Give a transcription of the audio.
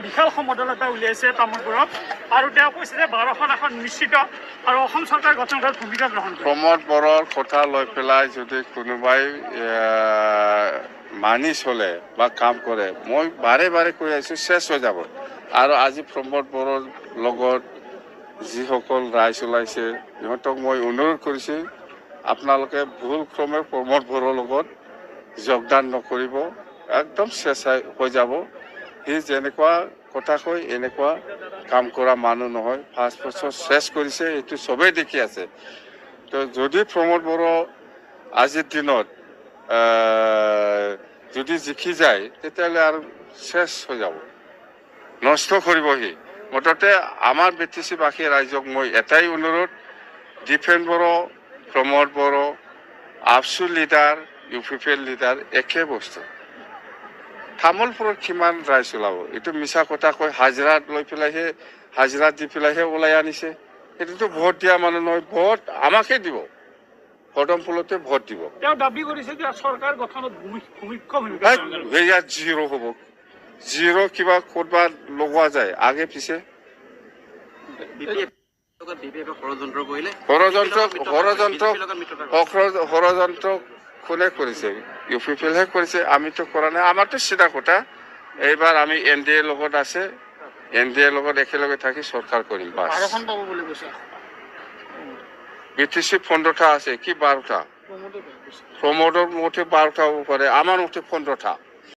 বিশাল সমদল এটা উলিয়াইছে তামোলপুৰত আৰু তেওঁ কৈছে যে 12খন আসন নিশ্চিত আৰু অসম চৰকাৰ গঠন কৰাৰ ভূমিকা গ্ৰহণ কৰিব। প্ৰমোদ বড়োৰ কথা লৈ পেলাই যদি কোনোবাই মানি চলে বা কাম কৰে, মই বাৰে বাৰে কৈ আছোঁ চেছ হৈ যাব। আৰু আজি প্ৰমোদ বড়োৰ লগত যিসকল ৰাইজ ওলাইছে সিহঁতক মই অনুৰোধ কৰিছোঁ, আপোনালোকে ভুল ক্ৰমে প্ৰমোদ বড়োৰ লগত যোগদান নকৰিব, একদম চেছ হৈ যাব। সি যেনেকুৱা কথা কয় এনেকুৱা কাম কৰা মানুহ নহয়। 5 বছৰ চেছ কৰিছে, এইটো চবেই দেখি আছে। তো যদি প্ৰমোদ বড়ো আজিৰ দিনত যদি জিকি যায় তেতিয়াহ'লে আৰু চেছ হৈ যাব, নষ্ট কৰিব সি। মুঠতে আমাৰ BTC-বাসী ৰাইজক মই এটাই অনুৰোধ, Dipen Boro, Pramod Boro, ABSU leader, UPPL leader একে বস্তু। তামোলপুৰত কিমান ৰাইজ ওলাব? এইটো মিছা কথা কৈ হাজিৰা লৈ পেলাইহে, হাজিৰা দি পেলাইহে ওলাই আনিছে। এইটোতো ভোট দিয়া মানুহ নহয়, ভোট আমাকে দিব, পদমফুলতে ভোট দিব। তেওঁ দাবী কৰিছে যে চৰকাৰ গঠনত মুখ্য ভূমিকা সেয়া জিৰ' হ'ব। জিৰ' কিবা ক'ৰবাত লগোৱা যায় আগে পিছে। ষড়যন্ত্ৰ কোনে কৰিছে? UPPLহে কৰিছে, আমিতো কৰা নাই। আমাৰতো চিধা কথা, এইবাৰ আমি NDA লগত আছে, NDA লগত একেলগে থাকি চৰকাৰ কৰিম বাছ। BTC 15টা আছে, কি 12টা? প্ৰমোদৰ মতে 12টা হ'ব পাৰে, আমাৰ মতে 15টা।